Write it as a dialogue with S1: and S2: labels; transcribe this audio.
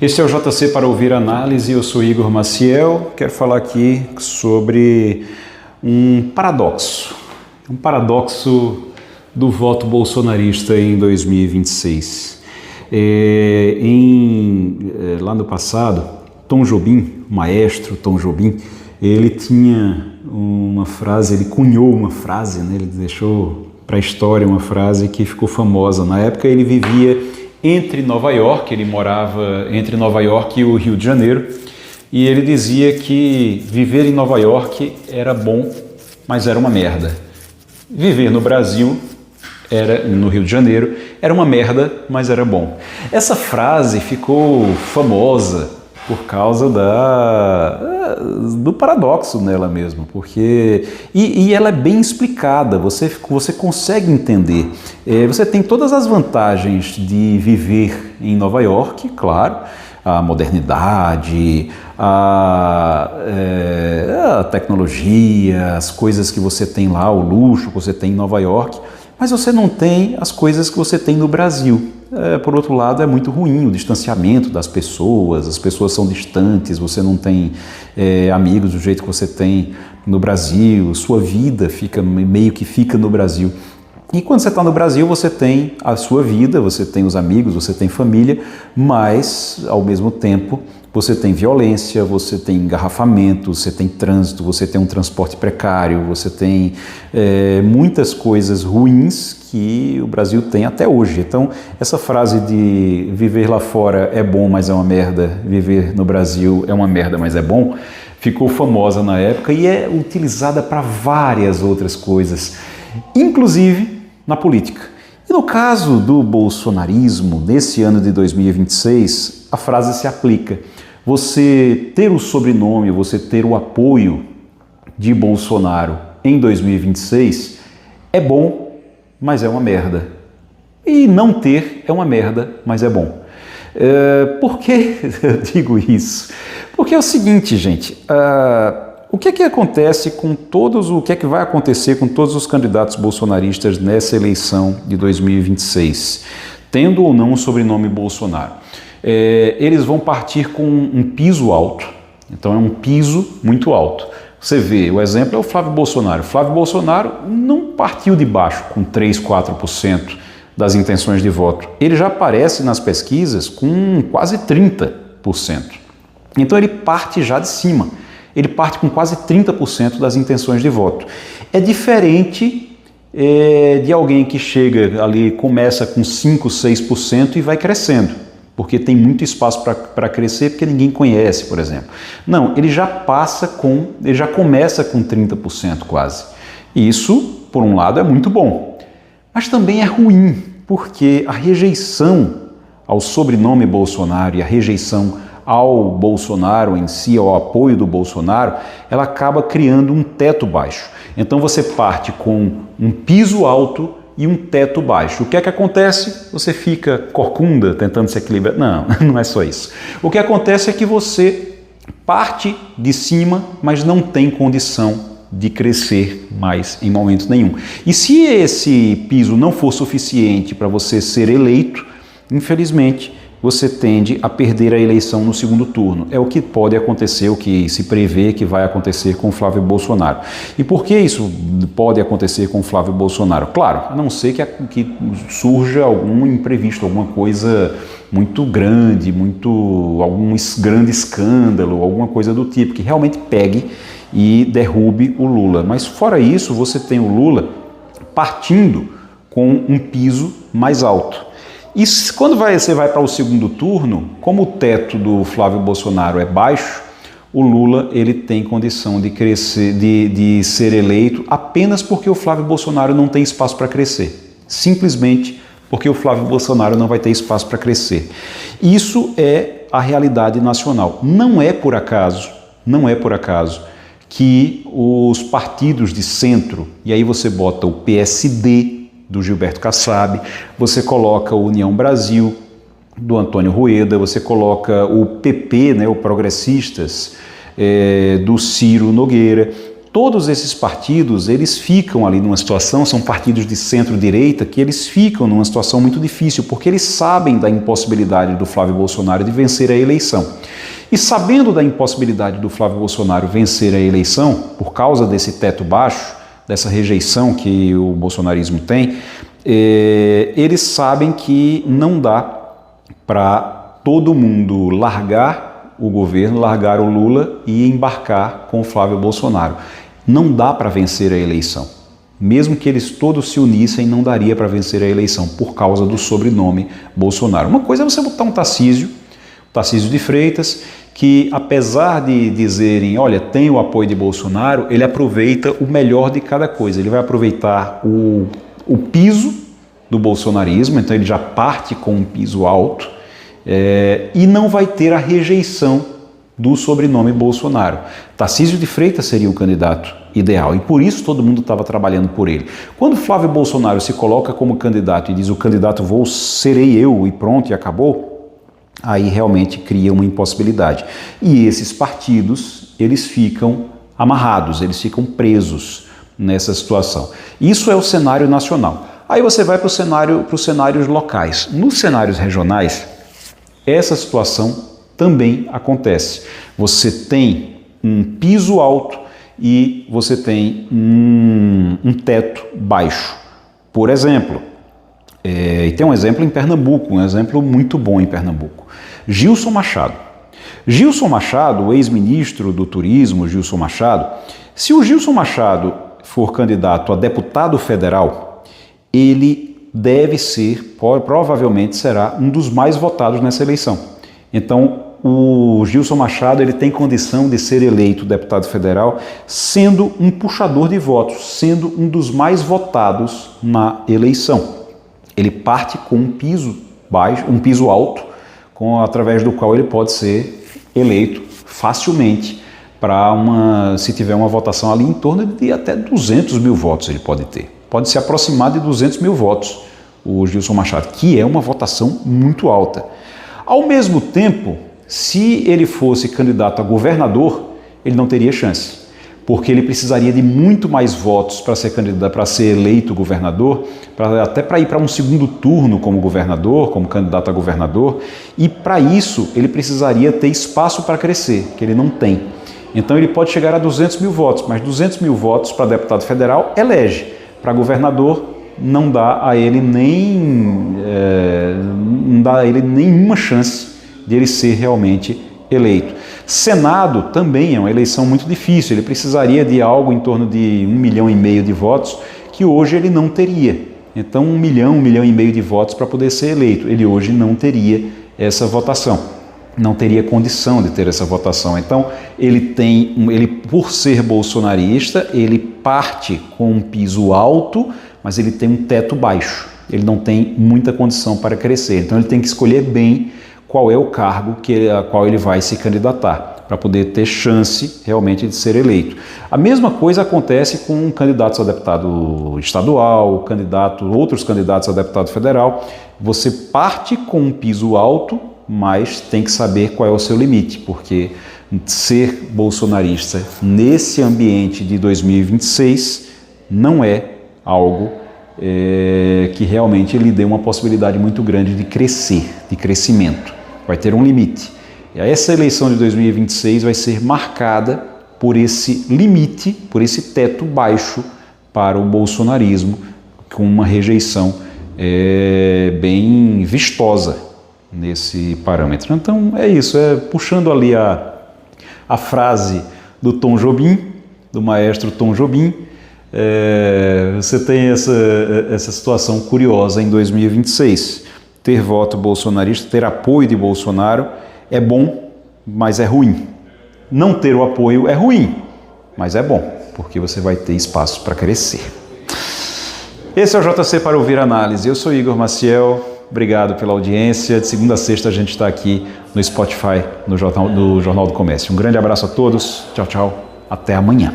S1: Este é o JC para ouvir análise, eu sou Igor Maciel, quero falar aqui sobre um paradoxo do voto bolsonarista em 2026. Lá no passado, Tom Jobim, o maestro Tom Jobim, ele tinha uma frase, ele cunhou uma frase, né? Ele deixou para a história uma frase que ficou famosa. Na época ele vivia entre Nova York, ele morava entre Nova York e o Rio de Janeiro, e ele dizia que viver em Nova York era bom, mas era uma merda. Viver no Brasil, no Rio de Janeiro, era uma merda, mas era bom. Essa frase ficou famosa por causa do paradoxo nela mesmo, porque e ela é bem explicada, você consegue entender. Você tem todas as vantagens de viver em Nova York, claro, a modernidade, a tecnologia, as coisas que você tem lá, o luxo que você tem em Nova York, mas você não tem as coisas que você tem no Brasil. Por outro lado, é muito ruim o distanciamento das pessoas, as pessoas são distantes, você não tem amigos do jeito que você tem no Brasil, sua vida meio que fica no Brasil. E quando você está no Brasil, você tem a sua vida, você tem os amigos, você tem família, mas, ao mesmo tempo, você tem violência, você tem engarrafamento, você tem trânsito, você tem um transporte precário, você tem muitas coisas ruins que o Brasil tem até hoje. Então, essa frase de viver lá fora é bom, mas é uma merda, viver no Brasil é uma merda, mas é bom, ficou famosa na época e é utilizada para várias outras coisas, inclusive na política. E no caso do bolsonarismo, nesse ano de 2026, a frase se aplica. Você ter o sobrenome, você ter o apoio de Bolsonaro em 2026 é bom, mas é uma merda. E não ter é uma merda, mas é bom. Por que eu digo isso? Porque é o seguinte, gente, o que acontece com o que vai acontecer com todos os candidatos bolsonaristas nessa eleição de 2026, tendo ou não o sobrenome Bolsonaro? Eles vão partir com um piso alto, então é um piso muito alto. Você vê, o exemplo é o Flávio Bolsonaro. O Flávio Bolsonaro não partiu de baixo com 3, 4% das intenções de voto. Ele já aparece nas pesquisas com quase 30%. Então ele parte já de cima. Ele parte com quase 30% das intenções de voto. É diferente de alguém que chega ali, começa com 5, 6% e vai crescendo, porque tem muito espaço para crescer, porque ninguém conhece, por exemplo. Não, ele já começa com 30% quase. E isso, por um lado, é muito bom, mas também é ruim, porque a rejeição ao sobrenome Bolsonaro e a rejeição ao Bolsonaro em si, ao apoio do Bolsonaro, ela acaba criando um teto baixo. Então você parte com um piso alto e um teto baixo. O que é que acontece? Você fica corcunda tentando se equilibrar? Não, não é só isso. O que acontece é que você parte de cima, mas não tem condição de crescer mais em momento nenhum. E se esse piso não for suficiente para você ser eleito, infelizmente, você tende a perder a eleição no segundo turno. É o que pode acontecer, o que se prevê que vai acontecer com o Flávio Bolsonaro. E por que isso pode acontecer com o Flávio Bolsonaro? Claro, a não ser que surja algum imprevisto, alguma coisa muito grande, algum grande escândalo, alguma coisa do tipo, que realmente pegue e derrube o Lula. Mas fora isso, você tem o Lula partindo com um piso mais alto. E quando você vai para o segundo turno, como o teto do Flávio Bolsonaro é baixo, o Lula ele tem condição de crescer, de ser eleito apenas porque o Flávio Bolsonaro não tem espaço para crescer. Simplesmente porque o Flávio Bolsonaro não vai ter espaço para crescer. Isso é a realidade nacional. Não é por acaso que os partidos de centro, e aí você bota o PSD, do Gilberto Kassab, você coloca o União Brasil, do Antônio Rueda, você coloca o PP, né, o Progressistas, do Ciro Nogueira, todos esses partidos, eles ficam ali numa situação, são partidos de centro-direita, que eles ficam numa situação muito difícil, porque eles sabem da impossibilidade do Flávio Bolsonaro de vencer a eleição. E sabendo da impossibilidade do Flávio Bolsonaro vencer a eleição, por causa desse teto baixo, dessa rejeição que o bolsonarismo tem, eles sabem que não dá para todo mundo largar o governo, largar o Lula e embarcar com o Flávio Bolsonaro. Não dá para vencer a eleição. Mesmo que eles todos se unissem, não daria para vencer a eleição por causa do sobrenome Bolsonaro. Uma coisa é você botar um Tarcísio de Freitas, que apesar de dizerem, olha, tem o apoio de Bolsonaro, ele aproveita o melhor de cada coisa. Ele vai aproveitar o piso do bolsonarismo, então ele já parte com um piso alto, e não vai ter a rejeição do sobrenome Bolsonaro. Tarcísio de Freitas seria o candidato ideal, e por isso todo mundo estava trabalhando por ele. Quando Flávio Bolsonaro se coloca como candidato e diz, o candidato serei eu e pronto, e acabou, aí realmente cria uma impossibilidade. E esses partidos, eles ficam amarrados, eles ficam presos nessa situação. Isso é o cenário nacional. Aí você vai para os cenários locais. Nos cenários regionais, essa situação também acontece. Você tem um piso alto e você tem um teto baixo. Por exemplo, e tem um exemplo em Pernambuco, um exemplo muito bom em Pernambuco. Gilson Machado. Gilson Machado, o ex-ministro do Turismo, Gilson Machado, se o Gilson Machado for candidato a deputado federal, ele deve ser, provavelmente será, um dos mais votados nessa eleição. Então, o Gilson Machado ele tem condição de ser eleito deputado federal, sendo um puxador de votos, sendo um dos mais votados na eleição. Ele parte com um piso baixo, um piso alto, através do qual ele pode ser eleito facilmente se tiver uma votação ali em torno de até 200 mil votos ele pode ter. Pode se aproximar de 200 mil votos, o Gilson Machado, que é uma votação muito alta. Ao mesmo tempo, se ele fosse candidato a governador, ele não teria chance, porque ele precisaria de muito mais votos para ser eleito governador, até para ir para um segundo turno como governador, como candidato a governador, e para isso ele precisaria ter espaço para crescer, que ele não tem. Então ele pode chegar a 200 mil votos, mas 200 mil votos para deputado federal elege. Para governador não dá a ele nenhuma chance de ele ser realmente eleito. Senado também é uma eleição muito difícil, ele precisaria de algo em torno de 1,5 milhão de votos, que hoje ele não teria. Então 1 milhão e meio de votos para poder ser eleito, ele hoje não teria essa votação, não teria condição de ter essa votação. Então ele por ser bolsonarista, ele parte com um piso alto, mas ele tem um teto baixo, ele não tem muita condição para crescer, então ele tem que escolher bem qual é o cargo a qual ele vai se candidatar, para poder ter chance realmente de ser eleito. A mesma coisa acontece com candidatos a deputado estadual, outros candidatos a deputado federal. Você parte com um piso alto, mas tem que saber qual é o seu limite, porque ser bolsonarista nesse ambiente de 2026 não é algo que realmente lhe dê uma possibilidade muito grande de crescer, de crescimento. Vai ter um limite. E essa eleição de 2026 vai ser marcada por esse limite, por esse teto baixo para o bolsonarismo, com uma rejeição bem vistosa nesse parâmetro. Então é isso, puxando ali a frase do Tom Jobim, do maestro Tom Jobim, você tem essa situação curiosa em 2026. Ter voto bolsonarista, ter apoio de Bolsonaro é bom, mas é ruim. Não ter o apoio é ruim, mas é bom, porque você vai ter espaço para crescer. Esse é o JC para ouvir análise. Eu sou Igor Maciel, obrigado pela audiência. De segunda a sexta a gente está aqui no Spotify, no Jornal do Comércio. Um grande abraço a todos, tchau, tchau, até amanhã.